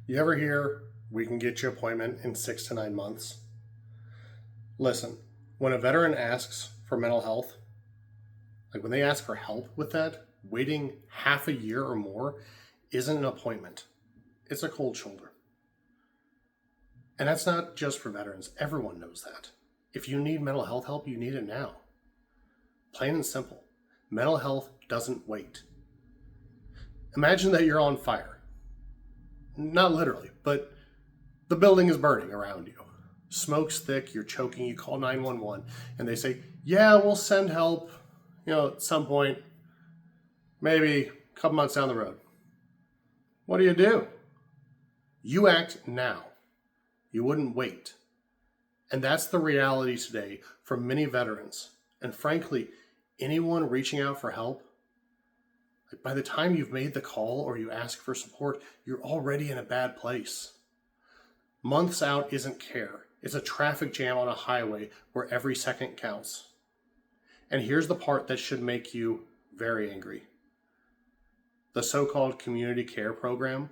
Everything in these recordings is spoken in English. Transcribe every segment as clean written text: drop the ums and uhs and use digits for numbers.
You ever hear we can get your appointment in 6 to 9 months? Listen, when a veteran asks for mental health, like when they ask for help with that, waiting half a year or more isn't an appointment. It's a cold shoulder. And that's not just for veterans. Everyone knows that. If you need mental health help, you need it now. Plain and simple. Mental health doesn't wait. Imagine that you're on fire. Not literally, but the building is burning around you. Smoke's thick, you're choking, you call 911, and they say, yeah, we'll send help, at some point, maybe a couple months down the road. What do? You act now. You wouldn't wait. And that's the reality today for many veterans. And frankly, anyone reaching out for help, by the time you've made the call or you ask for support, you're already in a bad place. Months out isn't care. It's a traffic jam on a highway where every second counts. And here's the part that should make you very angry. The so-called community care program,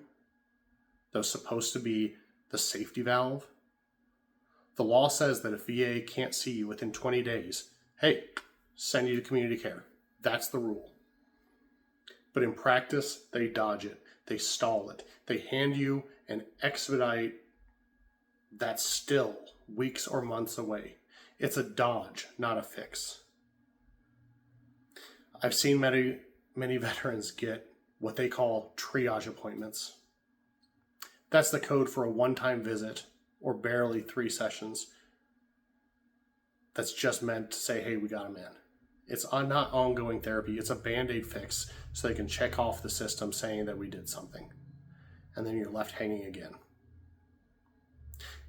that's supposed to be the safety valve. The law says that if VA can't see you within 20 days, hey, send you to community care. That's the rule. But in practice, they dodge it. They stall it. They hand you an expedite that's still weeks or months away. It's a dodge, not a fix. I've seen many veterans get what they call triage appointments. That's the code for a one-time visit or barely 3 sessions. That's just meant to say, hey, we got him in. It's not ongoing therapy. It's a Band-Aid fix so they can check off the system saying that we did something. And then you're left hanging again.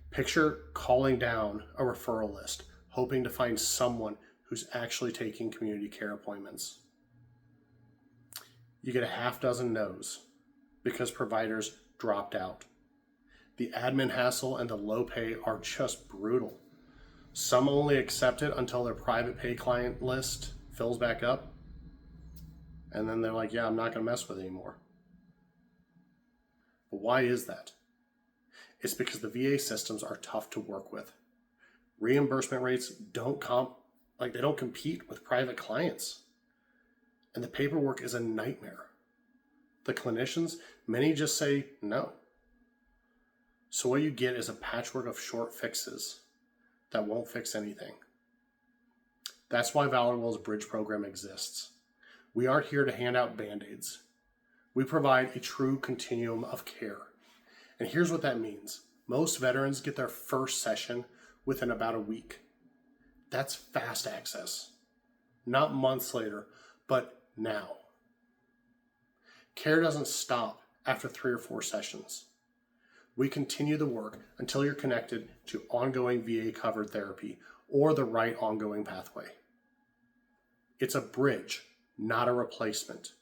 Picture calling down a referral list, hoping to find someone who's actually taking community care appointments. You get a half dozen no's because providers dropped out. The admin hassle and the low pay are just brutal. Some only accept it until their private pay client list fills back up. And then they're like, yeah, I'm not going to mess with it anymore. But why is that? It's because the VA systems are tough to work with. Reimbursement rates don't compete with private clients. And the paperwork is a nightmare. The clinicians, many just say no. So what you get is a patchwork of short fixes that won't fix anything. That's why ValorWell's Bridge program exists. We aren't here to hand out Band-Aids. We provide a true continuum of care. And here's what that means. Most veterans get their first session within about a week. That's fast access. Not months later, but now. Care doesn't stop after 3 or 4 sessions. We continue the work until you're connected to ongoing VA-covered therapy or the right ongoing pathway. It's a bridge, not a replacement.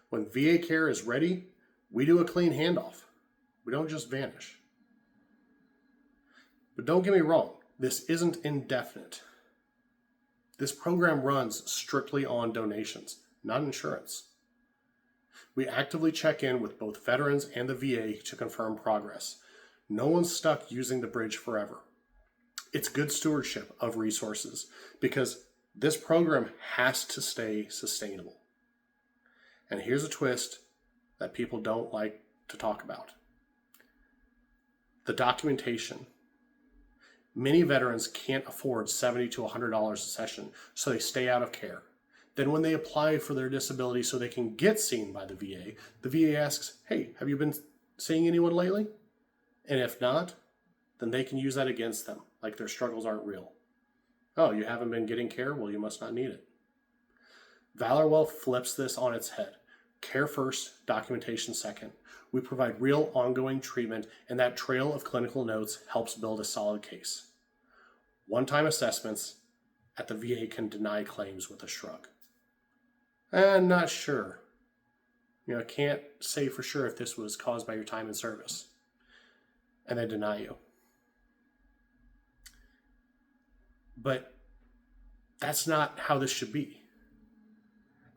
When VA care is ready, we do a clean handoff. We don't just vanish. But don't get me wrong, this isn't indefinite. This program runs strictly on donations, not insurance. We actively check in with both veterans and the VA to confirm progress. No one's stuck using the bridge forever. It's good stewardship of resources because this program has to stay sustainable. And here's a twist that people don't like to talk about. The documentation. Many veterans can't afford $70 to $100 a session, so they stay out of care. Then when they apply for their disability so they can get seen by the VA asks, hey, have you been seeing anyone lately? And if not, then they can use that against them, like their struggles aren't real. Oh, you haven't been getting care? Well, you must not need it. ValorWell flips this on its head. Care first, documentation second. We provide real ongoing treatment, and that trail of clinical notes helps build a solid case. One-time assessments at the VA can deny claims with a shrug. I'm not sure. I can't say for sure if this was caused by your time in service. And they deny you. But that's not how this should be.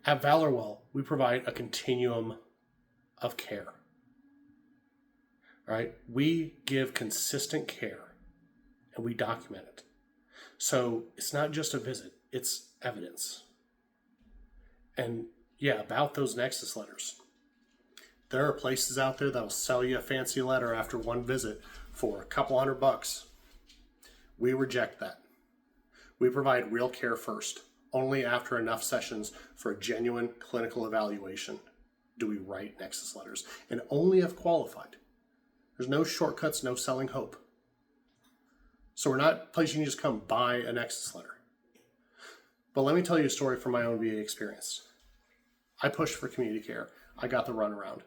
At ValorWell, we provide a continuum of care. All right, we give consistent care and we document it. So it's not just a visit, it's evidence. And yeah, about those Nexus letters. There are places out there that'll sell you a fancy letter after one visit for a couple $100. We reject that. We provide real care first. Only after enough sessions for a genuine clinical evaluation do we write Nexus letters, and only if qualified. There's no shortcuts, no selling hope. So we're not a place you can just come buy a Nexus letter. But let me tell you a story from my own VA experience. I pushed for community care. I got the runaround.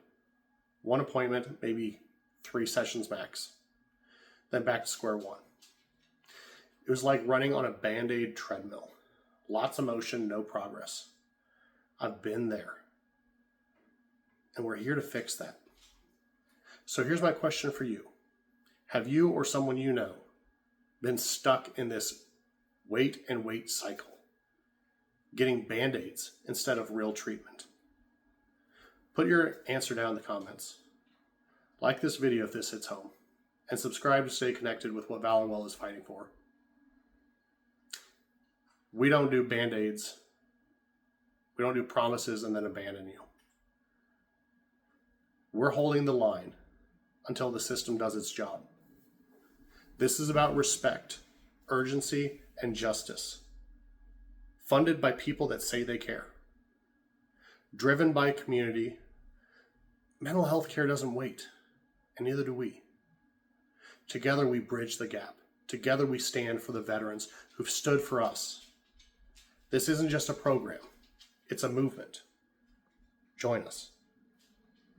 One appointment, maybe 3 sessions max. Then back to square one. It was like running on a Band-Aid treadmill. Lots of motion, no progress. I've been there. And we're here to fix that. So here's my question for you. Have you or someone you know been stuck in this wait and wait cycle, getting Band-Aids instead of real treatment? Put your answer down in the comments. Like this video if this hits home, and subscribe to stay connected with what ValorWell is fighting for. We don't do Band-Aids. We don't do promises and then abandon you. We're holding the line until the system does its job. This is about respect, urgency, and justice. Funded by people that say they care. Driven by community. Mental health care doesn't wait, and neither do we. Together we bridge the gap. Together we stand for the veterans who've stood for us. This isn't just a program, it's a movement. Join us.